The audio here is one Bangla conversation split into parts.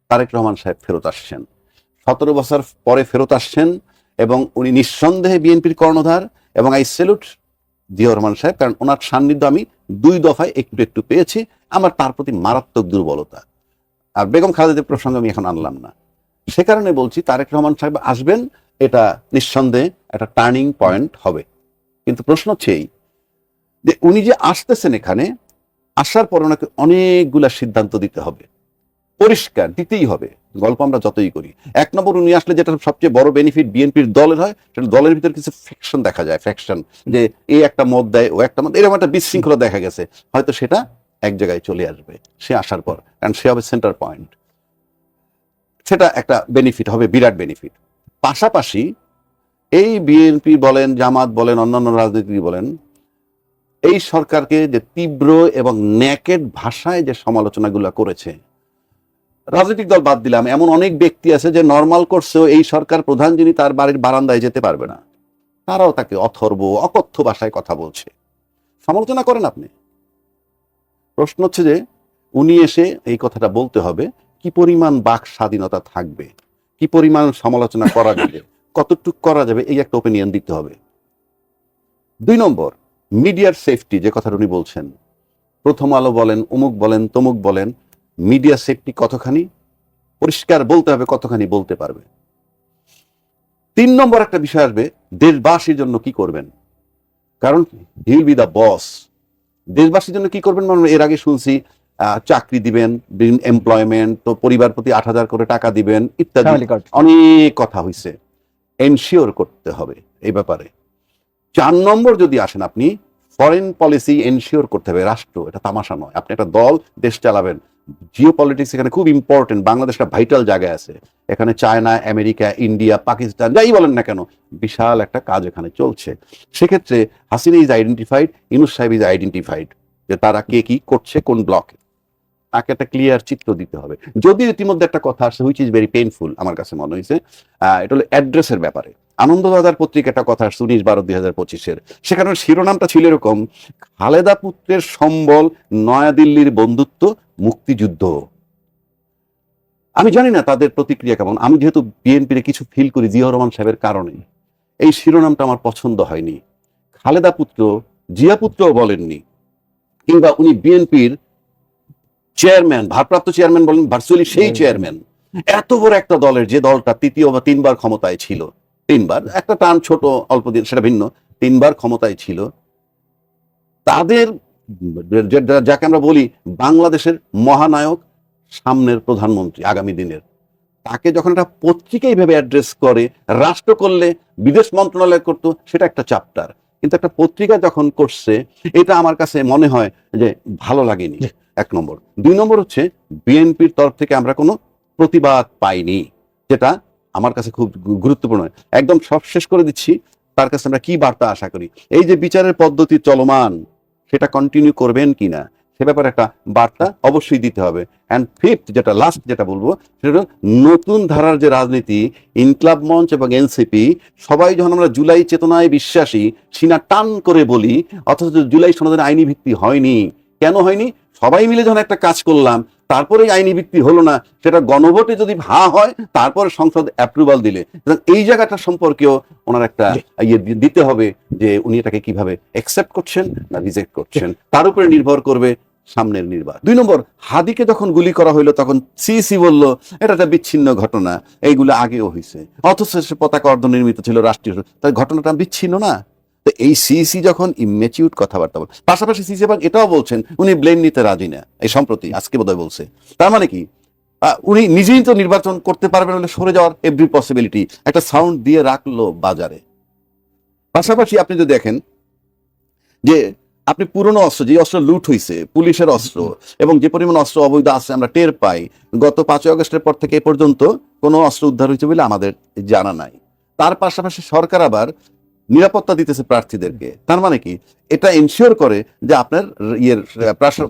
তারেক রহমান সাহেব ফেরত আসছেন, 17 বছর পরে ফেরত আসছেন, এবং উনি নিঃসন্দেহে বিএনপির কর্ণধার। এবং আই স্যালুট জিয়াউর রহমান সাহেব, কারণ ওনার সান্নিধ্য আমি 2 দফায় একটু একটু পেয়েছি। আমার তার প্রতি মারাত্মক দুর্বলতা। আর বেগম খালেদা প্রসঙ্গ আমি এখন আনলাম না, সে কারণে বলছি তারেক রহমান সাহেব আসবেন, এটা নিঃসন্দেহে একটা টার্নিং পয়েন্ট হবে। কিন্তু প্রশ্ন হচ্ছে এই যে উনি যে আসতেছেন, এখানে আসার পর ওনাকে অনেকগুলা সিদ্ধান্ত দিতে হবে, পরিষ্কার দিতেই হবে। গল্প আমরা যতই করি, 1 নম্বর উনি আসলে যেটা সবচেয়ে বড় বেনিফিট বিএনপির দলের হয়, সেটা দলের ভিতরে কিছু ফ্যাকশন দেখা যায়, ফ্যাকশন, যে এই একটা মত দেয়, ও একটা মত, এরকম একটা বিশৃঙ্খলা দেখা গেছে, হয়তো সেটা এক জায়গায় চলে আসবে সে আসার পর, কারণ সে হবে সেন্টার পয়েন্ট। সেটা একটা বেনিফিট হবে, বিরাট বেনিফিট। পাশাপাশি এই বিএনপি বলেন, জামাত বলেন, অন্যান্য রাজনীতি বলেন, এই সরকারকে যে তীব্র এবং ন্যাকেড ভাষায় যে সমালোচনাগুলো করেছে, রাজনৈতিক দল বাদ দিলাম, এমন অনেক ব্যক্তি আছে যে নর্মাল করছেও এই সরকার প্রধান যিনি তার বাড়ির বারান্দায় যেতে পারবে না, তারাও তাকে অথর্ব অকথ্য ভাষায় কথা বলছে, সমালোচনা করেন আপনি। প্রশ্ন হচ্ছে যে উনি এসে এই কথাটা বলতে হবে, কি পরিমাণ বাক স্বাধীনতা থাকবে, কি পরিমাণ সমালোচনা করা যাবে, কতটুক করা যাবে, এই একটা ওপিনিয়ন দিতে হবে। 2 নম্বর, মিডিয়ার সেফটি, যে কথাটা উনি বলছেন, প্রথম আলো বলেন, অমুক বলেন, তমুক বলেন, মিডিয়া সেফটি কতখানি পরিষ্কার বলতে হবে, কতখানি বলতে পারবে। 3 নম্বর একটা বিষয় আসবে, দেশবাসীর জন্য কি করবেন, কারণ he will be the boss. দেশবাসীর জন্য কি করবেন মানে, এর আগে শুনছি চাকরি দিবেন, এমপ্লয়মেন্ট, তো পরিবার প্রতি 8,000 করে টাকা দিবেন, ইত্যাদি অনেক কথা হইছে, এনশিওর করতে হবে এই ব্যাপারে। 4 নম্বর যদি আসেন আপনি, ফরেন পলিসি এনশিওর করতে হবে। রাষ্ট্র এটা তামাশা নয়, আপনি একটা দল দেশ চালাবেন, জিও পলিটিক্স এখানে খুব ইম্পর্টেন্ট। বাংলাদেশ একটা ভাইটাল জায়গায় আছে, এখানে চায়না, আমেরিকা, ইন্ডিয়া, পাকিস্তান, যাই বলেন না কেন, বিশাল একটা কাজ এখানে চলছে। সেক্ষেত্রে হাসিনা ইজ আইডেন্টিফাইড, ইউনূস সাহেব ইজ আইডেন্টিফাইড, যে তারা কে কি করছে কোন ব্লকে, তাকে একটা ক্লিয়ার চিত্র দিতে হবে। যদিও ইতিমধ্যে একটা কথা আসছে হুইচ ইজ ভেরি পেইনফুল, আমার কাছে মনে হয়েছে, এটা হলো অ্যাড্রেসের ব্যাপারে। আনন্দবাজার পত্রিকা একটা কথা আসছে 19/12/2025-এর, সেখানে শিরোনামটা ছিল এরকম, খালেদা পুত্রের সম্বল, নয়াদিল্লির বন্ধুত্ব, মুক্তিযুদ্ধ। আমি জানি না তাদের প্রতিক্রিয়া কেমন, আমি যেহেতু বিএনপির কিছু ফিল করি জিয়াউর রহমান সাহেবের কারণে, এই শিরোনামটা আমার পছন্দ হয়নি। খালেদা পুত্র, জিয়া পুত্রও বলেননি, কিংবা উনি বিএনপির চেয়ারম্যান, ভারপ্রাপ্ত চেয়ারম্যান বলেন, ভার্চুয়ালি সেই চেয়ারম্যান। এত বড় একটা দলের, যে দলটা 3য় বা 3বার ক্ষমতায় ছিল, 3বার, একটা টার্ম ছোট অল্প দিন সেটা ভিন্ন, 3বার ক্ষমতায় ছিল, তাদের যাকে আমরা বলি বাংলাদেশের মহানায়ক, সামনের প্রধানমন্ত্রী আগামী দিনের, তাকে যখন একটা পত্রিকা এইভাবে অ্যাড্রেস করে, রাষ্ট্র করলে বিদেশ মন্ত্রণালয় করতো, সেটা একটা চ্যাপ্টার, কিন্তু একটা পত্রিকা যখন করছে, এটা আমার কাছে মনে হয় যে ভালো লাগেনি, 1 নম্বর। 2 নম্বর হচ্ছে বিএনপির তরফ থেকে আমরা কোনো প্রতিবাদ পাইনি, যেটা আমার কাছে খুব গুরুত্বপূর্ণ। একদম সব শেষ করে দিচ্ছি, তার কাছে আমরা কি বার্তা আশা করি, এই যে বিচারের পদ্ধতি চলমান, সেটা কন্টিনিউ করবেন কিনা, সে ব্যাপারে একটা বার্তা অবশ্যই দিতে হবে। অ্যান্ড 5th, যেটা লাস্ট যেটা বলবো, সেটা হলো নতুন ধারার যে রাজনীতি, ইনকলাব মঞ্চ এবং এনসিপি, সবাই যখন আমরা জুলাই চেতনায় বিশ্বাসী, সিনা টান করে বলি, অথচ জুলাই সনদের আইনি ভিত্তি হয়নি। কেন হয়নি? সবাই মিলে যখন একটা কাজ করলাম, তারপরে আইনি ভিত্তি হলো না, সেটা গণভোটে যদি হয়, তারপরে সংসদ অ্যাপ্রুভাল দিলে, এই জায়গাটা সম্পর্কেও ওনার একটা ইয়ে দিতে হবে, যে উনি এটাকে কিভাবে অ্যাকসেপ্ট করছেন না রিজেক্ট করছেন, তার উপরে নির্ভর করবে সামনের নির্বাচন। 2 নম্বর, হাদিকে যখন গুলি করা হইলো, তখন সিসি বলল এটা একটা বিচ্ছিন্ন ঘটনা, এইগুলো আগেও হয়েছে, অথচ সে পতাকা অর্ধনির্মিত ছিল রাষ্ট্রীয়, তাই ঘটনাটা বিচ্ছিন্ন না। তো এই সিসি যখন ইমেচিউর কথাবার্তা বল, পাশাপাশি সিসি আবার এটাও বলছেন উনি ব্লেম নিতে রাজি না, এই সম্প্রতি আজকে বোধহয় বলছে, তার মানে কি উনি নিজেই তো নির্বাচন করতে পারবেন বলে সরে যাওয়ার এভরি পসিবিলিটি একটা সাউন্ড দিয়ে রাখলো বাজারে। পাশাপাশি আপনি যদি দেখেন যে আপনি পুরনো অস্ত্র, যে অস্ত্র লুট হয়েছে, পুলিশের অস্ত্র, এবং যে পরিমাণ অস্ত্র অবৈধ আছে আমরা টের পাই, গত 5ই আগস্টের পর থেকে এ পর্যন্ত কোনো অস্ত্র উদ্ধার হয়েছে বলে আমাদের জানা নাই। তার পাশাপাশি সরকার আবার নিরাপত্তা দিতেছে প্রার্থীদেরকে, তার মানে কি এটা এনশিওর করে যে আপনার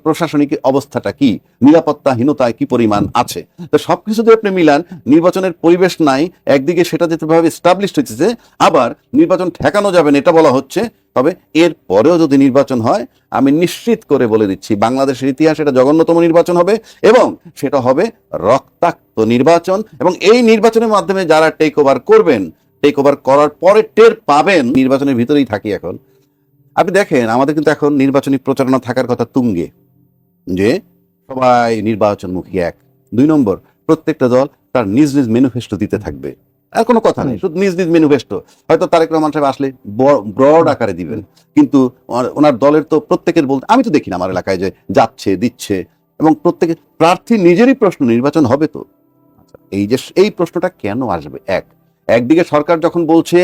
প্রশাসনিক অবস্থাটা কি, নিরাপত্তাহীনতায় কি পরিমাণ আছে। তো সবকিছু যদি আপনি মিলান, নির্বাচনের পরিবেশ নাই, একদিকে সেটা যেভাবে এস্টাবলিশড হচ্ছে, আবার নির্বাচন ঠেকানো যাবে না এটা বলা হচ্ছে। তবে এর পরেও যদি নির্বাচন হয়, আমি নিশ্চিত করে বলে দিচ্ছি বাংলাদেশের ইতিহাসে এটা জঘন্যতম নির্বাচন হবে, এবং সেটা হবে রক্তাক্ত নির্বাচন। এবং এই নির্বাচনের মাধ্যমে যারা টেক ওভার করবেন, টেক ওভার করার পরে টের পাবেন। নির্বাচনের ভিতরেই থাকি এখন, আপনি দেখেন আমাদের কিন্তু এখন নির্বাচনী প্রচারণা থাকার কথা তুঙ্গে, যে সবাই নির্বাচনমুখী। 1, 2 নম্বর, প্রত্যেকটা দল তার নিজ নিজ ম্যানিফেস্টো দিতে থাকবে, আর কোনো কথা নেই, শুধু নিজ নিজ ম্যানিফেস্টো। হয়তো তারেক রহমান সাহেব আসলে ব্রড আকারে দিবেন, কিন্তু ওনার দলের তো প্রত্যেকের বলতে, আমি তো দেখি না আমার এলাকায় যে যাচ্ছে দিচ্ছে, এবং প্রত্যেকে প্রার্থী নিজেরই প্রশ্ন, নির্বাচন হবে তো? এই প্রশ্নটা কেন আসবে? একদিকে সরকার যখন বলছে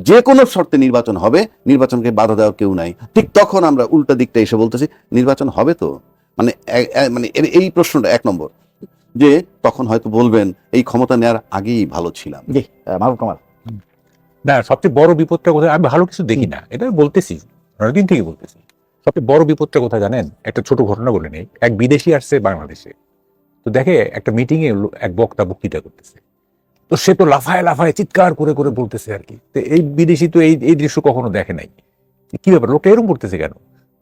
যে কোনো শর্তে নির্বাচন হবে, নির্বাচনকে বাধা দেওয়ার কেউ নাই, ঠিক তখন আমরা উল্টা দিকটা এসে বলতেছি নির্বাচন হবে তো। মানে মানে এই প্রশ্নটা 1 নম্বর, যে তখন হয়তো বলবেন এই ক্ষমতা নেওয়ার আগেই ভালো ছিলাম। মাহবুব কামাল। না, সবচেয়ে বড় বিপদটা কোথায়, আমি ভালো কিছু দেখি না, এটা বলতেছি অনেকদিন থেকে বলতেছি। সবচেয়ে বড় বিপদটা কোথায় জানেন? একটা ছোট ঘটনা বলে নেই। এক বিদেশি আসছে বাংলাদেশে, তো দেখে একটা মিটিং এ এক বক্তা বক্তৃতা করতেছে, তো সে তো লাফায় লাফায় চিৎকার করে করে বলতেছে আর কি। তো এই বিদেশি তো এই দৃশ্য কখনো দেখে নাই, কি ব্যাপার, লোকটা এরকম করতেছে কেন?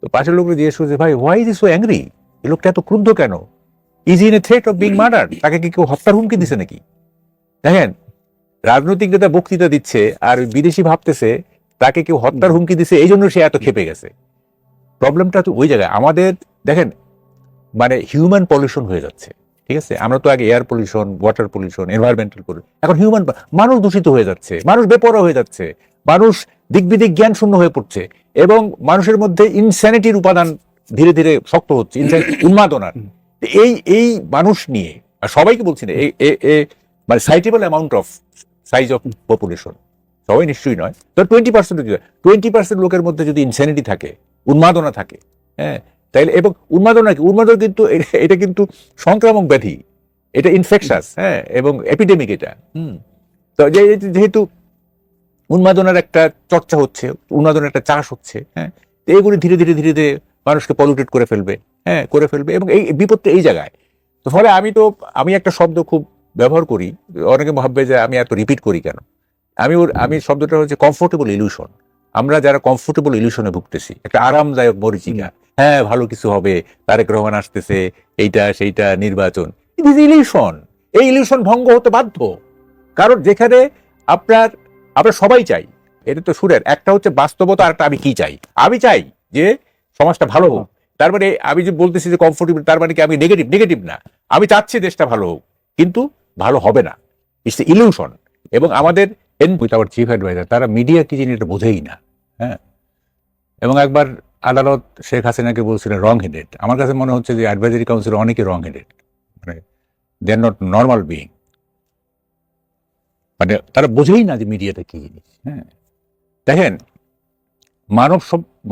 তো পাশের লোকরা জিজ্ঞেস করছে, ভাই হোয়াই ইজ সো অ্যাংরি, এই লোকটা এত ক্রুদ্ধ কেন? Is in a threat of being murder, তাকে কি কেউ হত্যার হুমকি দিছে নাকি? দেখেন, রাজনৈতিক নেতা বক্তৃতা দিচ্ছে আর বিদেশি ভাবতেছে তাকে কেউ হত্যার হুমকি দিছে, এই জন্য সে এত খেপে গেছে। প্রবলেমটা তো ওই জায়গায়। আমাদের দেখেন, মানে হিউম্যান পলিউশন হয়ে যাচ্ছে, ঠিক আছে? আমরা তো আগে air pollution, water pollution, environmental pollution, এখন হিউম্যান, মানুষ দূষিত হয়ে যাচ্ছে, মানুষ বেপরোয়া হয়ে যাচ্ছে, মানুষ দিক বিদিক জ্ঞান শূন্য হয়ে পড়ছে, এবং মানুষের মধ্যে ইনস্যানিটির উপাদান ধীরে ধীরে শক্ত হচ্ছে, উন্মাদনার। এই মানুষ নিয়ে, আর সবাইকে বলছি না, মানে suitable amount of size of population, সবাই নিশ্চয়ই নয়, তো 20% লোকের মধ্যে যদি ইনস্যানিটি থাকে, উন্মাদনা থাকে, হ্যাঁ, তাইলে, এবং উন্মাদনা কিন্তু এটা কিন্তু সংক্রামক ব্যাধি, এটা ইনফেকশাস, হ্যাঁ, এবং এপিডেমিক এটা। তো যেহেতু উন্মাদনার একটা চর্চা হচ্ছে, উন্মাদনার একটা চাষ হচ্ছে, হ্যাঁ, তো এগুলি ধীরে ধীরে ধীরে ধীরে মানুষকে পলিউটেড করে ফেলবে, হ্যাঁ, করে ফেলবে, এবং এই বিপদটা এই জায়গায়। তো ফলে আমি একটা শব্দ খুব ব্যবহার করি, অনেকে ভাববে যে আমি এত রিপিট করি কেন। আমি শব্দটা হচ্ছে কমফোর্টেবল ইলিউশন। আমরা যারা কমফোর্টেবল ইলিউশনে ভুগতেছি, একটা আরামদায়ক মরিচিকা, হ্যাঁ ভালো কিছু হবে, তারেক রহমান আসতেছে, এইটা সেইটা নির্বাচন, ইট ইজ ইলিউশন। এই ইলিউশন ভঙ্গ হতে বাধ্য, কারণ যেখানে আমরা সবাই চাই, এটা তো সুরের একটা হচ্ছে বাস্তবতা, আর একটা আমি কি চাই। আমি চাই যে সমাজটা ভালো হোক, তার মানে আমি যে বলতেছি যে কমফোর্টেবল, তার মানে কি আমি নেগেটিভ না, আমি চাচ্ছি দেশটা ভালো হোক, কিন্তু ভালো হবে না, ইটস ইলিউশন। এবং আমাদের আওয়ার চিফ অ্যাডভাইজার, তারা মিডিয়া কি জিনিস এটা বোঝেই না, হ্যাঁ। এবং একবার আদালত শেখ হাসিনাকে বলছিলেন রং হেডেড। আমার কাছে মনে হচ্ছে যে অ্যাডভাইজারি কাউন্সিল অনেকে রং হেডেড, মানে দে আর নট নর্মাল বিইং, মানে তারা বোঝেই না যে মিডিয়াটা কি জিনিস, হ্যাঁ। দেখেন,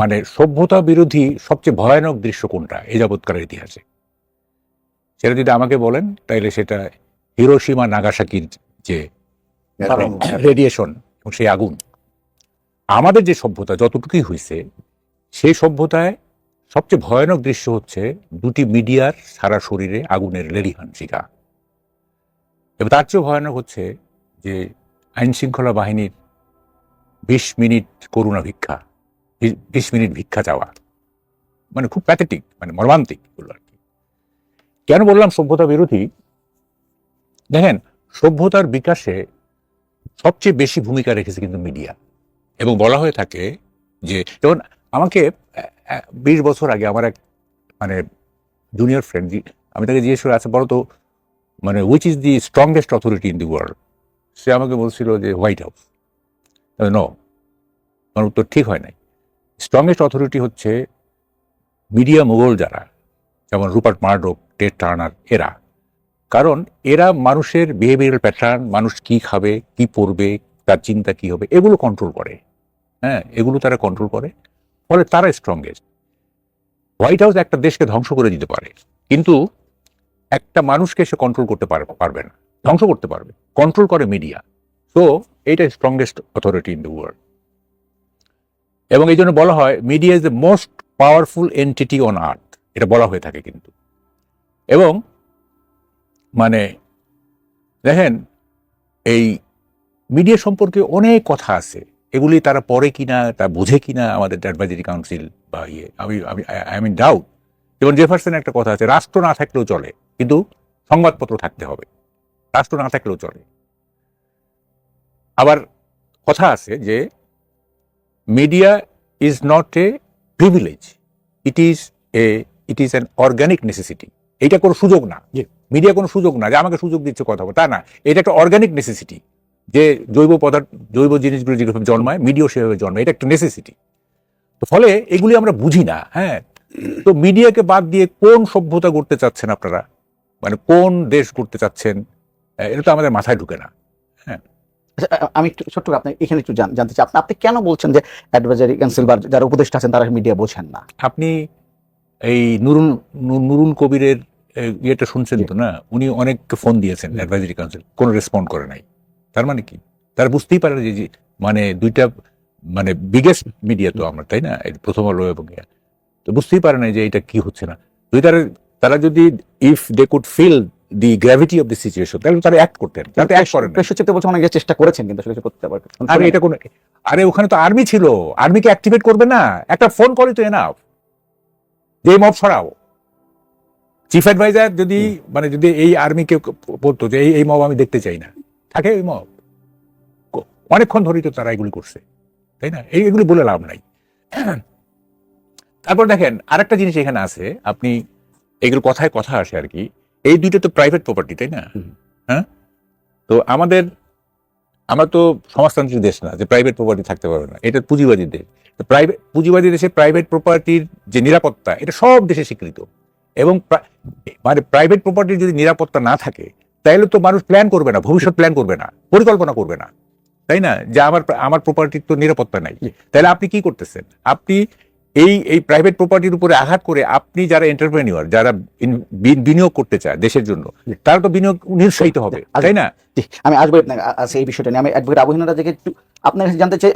মানে সভ্যতা বিরোধী সবচেয়ে ভয়ানক দৃশ্য কোনটা এই যাবৎকালের ইতিহাসে, সেটা যদি আমাকে বলেন, তাইলে সেটা হিরোশিমা নাগাসাকির যে রেডিয়েশন এবং সেই আগুন। আমাদের যে সভ্যতা যতটুকুই হয়েছে, সেই সভ্যতায় সবচেয়ে ভয়ানক দৃশ্য হচ্ছে দুটি মিডিয়ার সারা শরীরে আগুনের লেলিহান শিখা। এবং তার চেয়েও ভয়ানক হচ্ছে যে আইন শৃঙ্খলা বাহিনীর 20 মিনিট করুণা ভিক্ষা, 20 মিনিট ভিক্ষা চাওয়া, মানে খুব প্যাথেটিক, মানে মর্মান্তিক এগুলো আর কি। কেন বললাম সভ্যতা বিরোধী? দেখেন, সভ্যতার বিকাশে সবচেয়ে বেশি ভূমিকা রেখেছে কিন্তু মিডিয়া। এবং বলা হয়ে থাকে যে, যেমন আমাকে 20 বছর আগে আমার এক মানে জুনিয়র ফ্রেন্ড, আমি তাকে জিজ্ঞেস করে, আচ্ছা বলো তো, মানে which is the strongest authority in the world? সে আমাকে বলছিল যে হোয়াইট হাউস। নো, আমার উত্তর ঠিক হয় নাই। স্ট্রংগেস্ট অথরিটি হচ্ছে মিডিয়া মোগল যারা, যেমন রুপার্ট মার্ডক, টেড টার্নার, এরা। কারণ এরা মানুষের বিহেভিয়ারাল প্যাটার্ন, মানুষ কি খাবে, কি পড়বে, তার চিন্তা কি হবে, এগুলো কন্ট্রোল করে, হ্যাঁ, এগুলো তারা কন্ট্রোল করে, ফলে তারা স্ট্রংগেস্ট। হোয়াইট হাউস একটা দেশকে ধ্বংস করে দিতে পারে, কিন্তু একটা মানুষকে সে কন্ট্রোল করতে পারবে না, ধ্বংস করতে পারবে, কন্ট্রোল করে মিডিয়া। সো এইটা strongest authority in the world. এবং এই জন্য বলা হয় media is the most powerful entity on earth, এটা বলা হয়ে থাকে কিন্তু। এবং মানে দেখেন এই মিডিয়া সম্পর্কে অনেক কথা আছে, এগুলি তারা পড়ে কিনা, তা বুঝে কিনা আমাদের অ্যাডভাইজারি কাউন্সিল বা আমি আমি আই মিন ডাউট। যেমন জেফারসন একটা কথা আছে, রাষ্ট্র না থাকলেও চলে কিন্তু সংবাদপত্র থাকতে হবে, রাষ্ট্র না থাকলেও চলে। আবার কথা আছে যে media is not a privilege, it is an organic necessity. এটা কোনো সুযোগ না, মিডিয়া কোনো সুযোগ না যে আমাকে সুযোগ দিচ্ছে কথা বলা, তা না, এটা একটা অর্গানিক নেসেসিটি। যে জৈব জিনিসগুলো যেভাবে জন্মায়, মিডিয়া সেভাবে জন্মায়, এটা একটা নেসেসিটি। তো ফলে এগুলি আমরা বুঝি না। হ্যাঁ, তো মিডিয়াকে বাদ দিয়ে কোন সভ্যতা গড়তে চাচ্ছেন আপনারা, মানে কোন দেশ গড়তে চাচ্ছেন, এটা তো আমাদের মাথায় ঢুকে না। হ্যাঁ, আমি একটু ছোট্ট আপনি এখানে একটু জানতে চাই, আপনি কেন বলছেন যে অ্যাডভাইজারি কাউন্সিল বা যারা উপদেষ্টা আছেন তারা মিডিয়া বোঝেন না? আপনি এই নুরুন কবিরের ইয়েটা শুনছেন তো না? উনি অনেককে ফোন দিয়েছেন অ্যাডভাইজারি কাউন্সিল, কোনো রেসপন্ড করে নাই। তার মানে কি? তারা বুঝতেই পারে যে মানে দুইটা মানে বিগেস্ট মিডিয়া তো আমরা, তাই না, প্রথম আলো এবং তো বুঝতেই পারে না যে এটা কি হচ্ছে না। যদি তারা যদি if they could feel the gravity of the situation, তাহলে তারা অ্যাক্ট করতেন, তারা তো অ্যাক্ট করেন না। প্রেস সচিব বলছে অনেক চেষ্টা করেছেন কিন্তু আসলে কিছু করতে পারবে। আরে এটা কোন, আরে ওখানে তো আর্মি ছিল, আর্মিকে অ্যাক্টিভেট করবে না? একটা ফোন কলই তো এনাফ যে মব সরাও। চিফ অ্যাডভাইজার যদি মানে যদি এই আর্মিকে বলতো যে এই মব আমি দেখতে চাই না, থাকে এই মব, অনেকক্ষণ ধরেই তো তারা এগুলি করছে, তাই না? এইগুলি বলে লাভ নাই। তারপর দেখেন আরেকটা জিনিস এখানে আছে, আপনি এগুলো কথায় কথা আসে আর কি, এই দুইটা তো প্রাইভেট প্রপার্টি, তাই না? হ্যাঁ, তো আমরা তো সমাজতান্ত্রিক দেশ না যে প্রাইভেট প্রপার্টি থাকতে পারবে না, এটা পুঁজিবাদী দেশ। পুঁজিবাদী দেশে প্রাইভেট প্রপার্টির যে নিরাপত্তা, এটা সব দেশে স্বীকৃত। এবং মানে প্রাইভেট প্রপার্টির যদি নিরাপত্তা না থাকে, তাহলে তো মানুষ প্ল্যান করবে না, ভবিষ্যৎ প্ল্যান করবে না, পরিকল্পনা করবে না, তাই না? যে আমার প্রপার্টির তো নিরাপত্তা নাই। তাহলে আপনি কি করতেছেন? আপনি এই প্রাইভেট প্রপার্টির উপরে আঘাত করে আপনি যারা এন্টারপ্রেনিউর, যারা বিনিয়োগ করতে চায় দেশের জন্য, তারা তো বিনিয়োগ নিরুৎসাহিত হবে, তাই না? আমি আসবো এই বিষয়টা নিয়ে। আমি অ্যাডভোকেট আবু হিনা রাজাকে একটু আপনার কাছে জানতে চাই।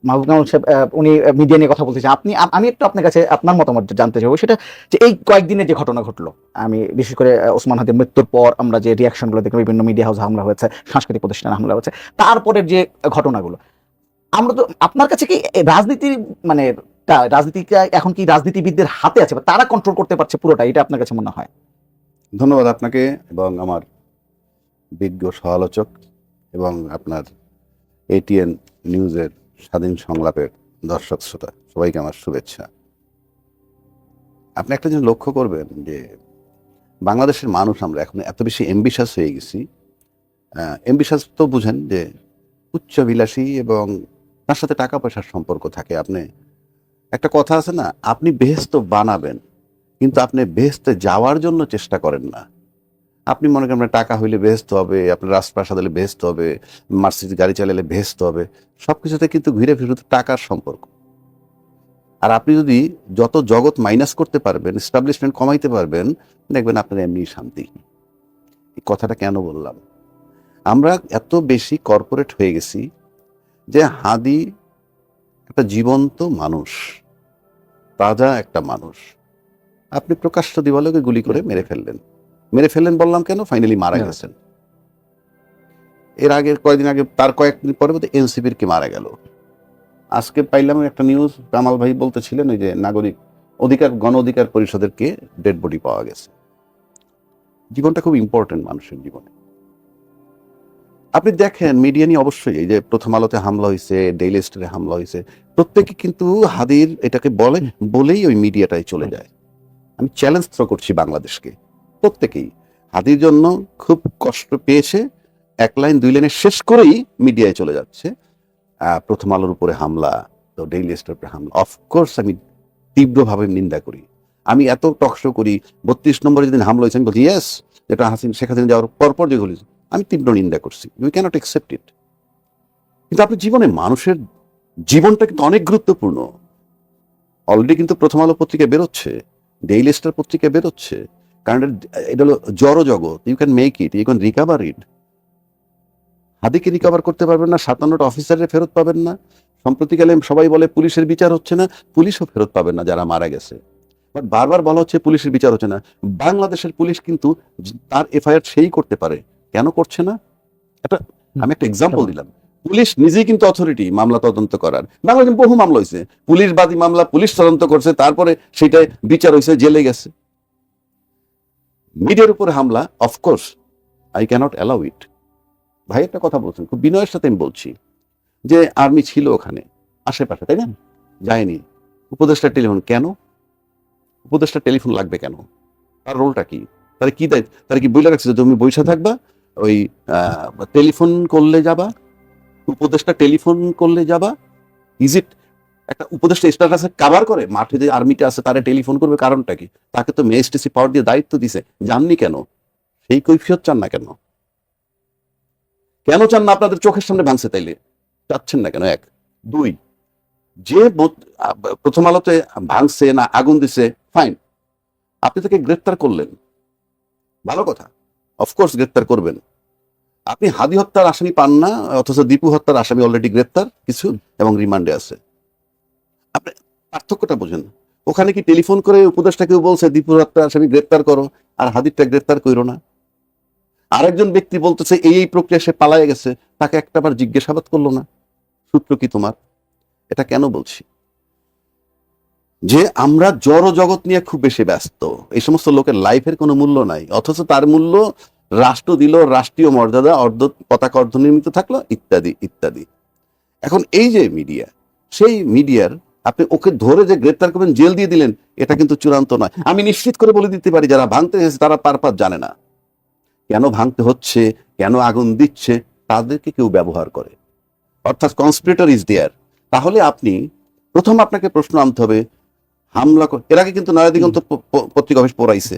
মাহবুব কামাল সাহেব উনি মিডিয়া নিয়ে কথা বলতে চান, আমি একটু আপনার কাছে আপনার মতামত জানতে চাইবো। সেটা যে এই কয়েকদিনের যে ঘটনা ঘটলো, আমি বিশেষ করে ওসমান হাদির মৃত্যুর পর আমরা যে রিয়াকশনগুলো দেখলাম, বিভিন্ন মিডিয়া হাউসে হামলা হয়েছে, সাংস্কৃতিক প্রতিষ্ঠানে হামলা হয়েছে, তারপরের যে ঘটনাগুলো, আমরা তো আপনার কাছে কি রাজনীতির মানে রাজনীতিটা এখন কি রাজনীতিবিদদের হাতে আছে, বা তারা কন্ট্রোল করতে পারছে পুরোটা, এটা আপনার কাছে মনে হয়? ধন্যবাদ আপনাকে এবং আমার বিজ্ঞ সমালোচক এবং আপনার এটিএন নিউজের স্বাধীন সংলাপের দর্শক শ্রোতা সবাইকে আমার শুভেচ্ছা। আপনি একটা জিনিস লক্ষ্য করবেন যে বাংলাদেশের মানুষ আমরা এখন এত বেশি এম্বিশাস হয়ে গেছি। এম্বিশাস তো বুঝেন যে উচ্চাভিলাষী এবং তার সাথে টাকা পয়সার সম্পর্ক থাকে। আপনি একটা কথা আছে না, আপনি বেহেশত বানাবেন কিন্তু আপনি বেহেশতে যাওয়ার জন্য চেষ্টা করেন না। আপনি মনে করেন টাকা হইলে বেহেশত হবে, আপনার রাজপ্রাসাদ হলে বেহেশত হবে, মার্সিডিজ গাড়ি চালালে বেহেশত হবে, সবকিছুতে কিন্তু ঘুরে ফিরে টাকার সম্পর্ক। আর আপনি যদি যত জগৎ মাইনাস করতে পারবেন, এস্টাবলিশমেন্ট কমাইতে পারবেন, দেখবেন আপনার এমনি শান্তি। এই কথাটা কেন বললাম? আমরা এত বেশি কর্পোরেট হয়ে গেছি যে হাদি একটা জীবন্ত মানুষ, তাজা একটা মানুষ, আপনি প্রকাশ্য দিবালোকে গুলি করে মেরে ফেললেন বললাম কেন, ফাইনালি মারা গেছেন। এর আগে কয়েকদিন আগে, তার কয়েকদিন পরে বোধহয় এনসিপির কে মারা গেল। আজকে পাইলাম একটা নিউজ, কামাল ভাই বলতেছিলেন ওই যে গণ অধিকার পরিষদের কে ডেড বডি পাওয়া গেছে। জীবনটা খুব ইম্পর্টেন্ট মানুষের জীবনে। আপনি দেখেন মিডিয়া নিয়ে অবশ্যই এই যে প্রথম আলোতে হামলা হয়েছে, ডেইলি স্টারে হামলা হয়েছে, প্রত্যেকে কিন্তু হাদির এটাকে বলেই ওই মিডিয়াটাই চলে যায়। আমি চ্যালেঞ্জ থ্রো করছি বাংলাদেশকে, প্রত্যেকেই হাদির জন্য খুব কষ্ট পেয়েছে, এক লাইন দুই লাইনে শেষ করেই মিডিয়ায় চলে যাচ্ছে। প্রথম আলোর উপরে হামলা, তো ডেইলি স্টারের উপরে হামলা, অফকোর্স আমি তীব্রভাবে নিন্দা করি। আমি এত টকশো করি, 32 নম্বরে যেদিন হামলা হয়েছে আমি বলছি ইয়েস, যেটা শেখ হাসিনা যাওয়ার পরপর যেগুলি আমি তীব্র নিন্দা করছি, উই ক্যানট অ্যাকসেপ্ট ইট। কিন্তু আপনার জীবনে মানুষের জীবনটা কিন্তু অনেক গুরুত্বপূর্ণ। অলরেডি কিন্তু প্রথম আলো পত্রিকা বেরোচ্ছে, ডেইলি স্টার পত্রিকা বেরোচ্ছে, কারণ এটা হলো জড় জগৎ, you can make it, you can recover it. হাদিকে রিকভার করতে পারবেন না, 57টা অফিসারের ফেরত পাবেন না, সম্প্রতিকালে সবাই বলে পুলিশের বিচার হচ্ছে না, পুলিশও ফেরত পাবে না যারা মারা গেছে। বাট বারবার বলা হচ্ছে পুলিশের বিচার হচ্ছে না। বাংলাদেশের পুলিশ কিন্তু তার এফআইআর সেই করতে পারে, কেন করছে না? এটা আমি একটা এক্সাম্পল দিলাম। পুলিশ নিজেই কিন্তু অথরিটি মামলা তদন্ত করার। বাংলাদেশে বহু মামলা হয়েছে, পুলিশবাদী মামলা, পুলিশ তদন্ত করছে, তারপরে সেটা বিচার হয়েছে, জেলে গেছে। মিডিয়ার উপরে হামলা, of course I can't allow it. ভাই একটা কথা বলছেন, খুব বিনয়ের সাথে আমি বলছি যে আর্মি ছিল ওখানে আশেপাশে, তাই না? যায়নি। উপদেষ্টা টেলিফোন কেন? উপদেষ্টা টেলিফোন লাগবে কেন? তার রোলটা কি? তারা কি দায়িত্ব? তারা কি বইলা রাখছে যে তুমি বইসা থাকবা, ওই টেলিফোন করলে যাবা, উপদেষ্টা টেলিফোন করলে যাবা? ইজ ইট একটা উপদেষ্টা স্ট্যাটাসে কাভার করে? মাঠে যে আর্মিটা আছে তারা টেলিফোন করবে, কারণটা কি? তাকে তো ম্যাজিস্ট্রেসি পাওয়ার দিয়ে দায়িত্ব দিছে, জাননি কেন? সেই কৈফিয়ত চান না কেন? কেন চান না? আপনাদের চোখের সামনে ভাঙছে, তাইলে চাচ্ছেন না কেন? এক। দুই, যে প্রথম আলোতে ভাঙছে না আগুন দিছে, ফাইন, আপনি তাকে গ্রেফতার করলেন, ভালো কথা, অফকোর্স গ্রেফতার করবেন। আপনি হাদি হত্যার আসামি পান না, অথচ দীপু হত্যার আসামি অলরেডি গ্রেফতার কিছু এবং রিমান্ডে আছে। আপনি পার্থক্যটা বোঝেন। ওখানে কি টেলিফোন করে উপদেষ্টা কেউ বলছে দীপু হত্যার আসামি গ্রেফতার করো, আর হাদিরটা গ্রেফতার করো না? আরেকজন ব্যক্তি বলতেছে এই প্রক্রিয়া সে পালায়ে গেছে, তাকে একটাবার জিজ্ঞাসাবাদ করলো না? সূত্র কি তোমার? এটা কেন বলছি? যে আমরা জড় জগৎ নিয়ে খুব বেশি ব্যস্ত, এই সমস্ত লোকের লাইফের কোনো মূল্য নাই, অথচ তার মূল্য রাষ্ট্র দিল, রাষ্ট্রীয় মর্যাদা পতাকা অর্ধনির্মিত থাকলো, ইত্যাদি ইত্যাদি। এখন এই যে মিডিয়া, সেই মিডিয়ার আপনি ওকে ধরে যে গ্রেপ্তার করবেন, জেল দিয়ে দিলেন, এটা কিন্তু চূড়ান্ত নয়। আমি নিশ্চিত করে বলে দিতে পারি যারা ভাঙতে এসেছে তারা পারপাস জানে না কেন ভাঙতে হচ্ছে, কেন আগুন দিচ্ছে, তাদেরকে কেউ ব্যবহার করে, অর্থাৎ কনস্পিরেটর ইজ দেয়ার। তাহলে আপনি প্রথম আপনাকে প্রশ্ন আনতে হবে, হামলা এর আগে কিন্তু নয়াদিগন্ত পত্রিকা অফিস পড়াইছে,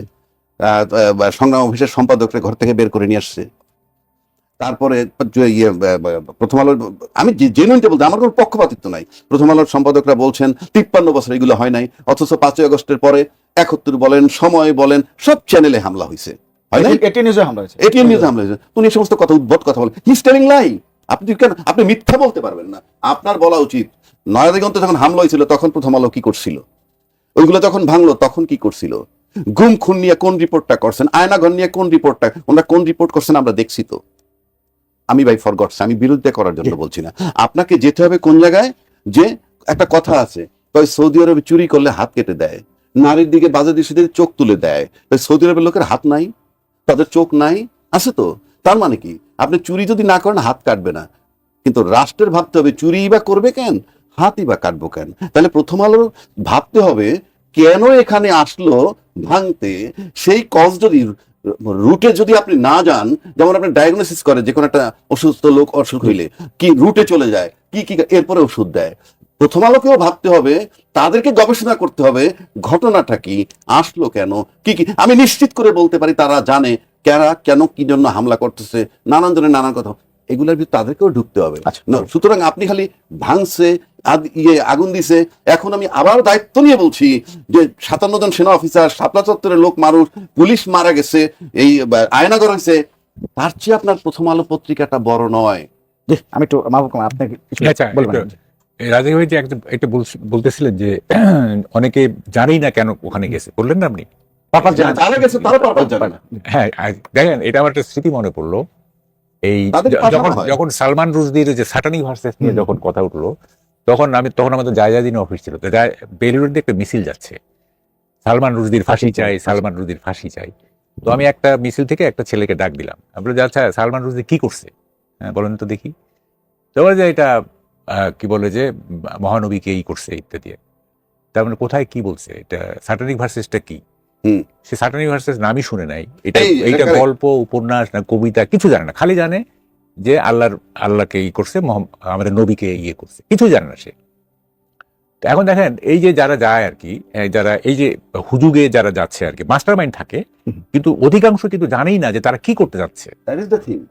সংগ্রাম অফিসের সম্পাদকরা ঘর থেকে বের করে নিয়ে আসছে। তারপরে প্রথম আলোর, আমি জেনুইনটা বলতে আমার কোনো পক্ষপাতিত্ব নাই, প্রথম আলোর সম্পাদকরা বলছেন 53 বছর এগুলো হয় নাই, অথচ 5ই আগস্টের পরে 71 বলেন, সময় বলেন, সব চ্যানেলে হামলা হয়েছে, হয় নাই? এটিএন নিউজে হামলা হয়েছে, এটিএন নিউজে হামলা হয়েছে। তুমি এই সমস্ত কথা, উদ্ভট কথা বলেন, হি ইজ টেলিং লাই। আপনি কেন, আপনি মিথ্যা বলতে পারবেন না? আপনার বলা উচিত নয়াদিগন্তে যখন হামলা হয়েছিল তখন প্রথম আলো কি করছিল, ওইগুলো যখন ভাঙলো তখন কি করছিল, গুম খুন নিয়ে কোন রিপোর্টটা করছেন, আয়নাঘর নিয়ে কোন রিপোর্টটা, ওনারা কোন রিপোর্ট করছেন আমরা দেখছি তো। আমি ভাই ফরগটস, আমি বিরুদ্ধে করার জন্য বলছি না, আপনাকে যেতে হবে কোন জায়গায়। যে একটা কথা আছে, সৌদি আরবে চুরি করলে হাত কেটে দেয়, নারীর দিকে বাজে দৃষ্টিতে চোখ তুলে দেয়, সৌদি আরবের লোকের হাত নাই, তাদের চোখ নাই, আছে তো। তার মানে কি, আপনি চুরি যদি না করেন হাত কাটবে না, কিন্তু রাষ্ট্রের ভাবতে হবে চুরি বা করবে কেন, হাতই বা কাটবো কেন। তাহলে প্রথম আলোর ভাবতে হবে কেন এখানে আসলো ভাঙতে, সেই কজ যদি রুটে যদি আপনি না যান, যেমন আপনি ডায়াগনোসিস করে যে কোনো একটা অসুস্থ লোক অসুখ হইলে কি রুটে চলে যায়, কি কি এরপরে ওষুধ দেয়, প্রথম আলোকেও ভাবতে হবে, তাদেরকে গবেষণা করতে হবে ঘটনাটা কি, আসলো কেন, কি কি। আমি নিশ্চিত করে বলতে পারি তারা জানে কেন কি জন্য হামলা করতেছে, নানান জনের নানান কথা, এগুলোর ভিতরে তাদেরকেও ঢুকতে হবে। সুতরাং আপনি খালি ভাঙছে, আগুন দিছে, এখন আমি আবার দায়িত্ব নিয়ে বলছি যে 57 জন সেনা অফিসার, শাপলা চত্বরের লোক মানুষ, পুলিশ মারা গেছে, এই আয়নাঘর হয়েছে, তার চেয়ে আপনার প্রথম আলো পত্রিকাটা বড় নয়। আমি একটু মাহবুব কামাল আপনাকে বলবেন। রাজীব ভাই যে একটা বলতেছিলেন যে অনেকে জানেই না কেন ওখানে গেছে, বললেন না আপনি? যারা গেছে তারা পারপাস জানে না। হ্যাঁ, দেখেন এটা আমার একটা স্মৃতি মনে পড়লো। এই যখন সালমান রুশদির যে সাটানিক ভার্সেস নিয়ে যখন কথা উঠলো, তখন আমাদের জায়জাদিন অফিস ছিল, তো বেলুড় দিয়ে একটা মিছিল যাচ্ছে, সালমান রুশদির ফাঁসি চাই, সালমান রুশদির ফাঁসি চাই। তো আমি একটা মিছিল থেকে একটা ছেলেকে ডাক দিলাম, আমি বললাম আচ্ছা সালমান রুশদি কি করছে, হ্যাঁ বলেন তো দেখি। তো বলে যে এটা কি বলে যে মহানবীকে ই করছে ইত্যাদি। তার মানে কোথায় কি বলছে, এটা সাটানিক ভার্সেসটা কি? সে সাটানিক ভার্সেস নামই শুনে নাই, এইটা গল্প উপন্যাস না কবিতা কিছু জানে না, খালি জানে যে আল্লাহকে ই করছে, আমাদের নবীকে ইয়ে করছে, কিছু জানে না সে। এখন দেখেন এই যে যারা যায় আর কি, যারা এই যে হুজুগে যারা যাচ্ছে আর কি, মাস্টার মাইন্ড থাকে, কিন্তু অধিকাংশ কিন্তু জানেই না যে তারা কি করতে যাচ্ছে।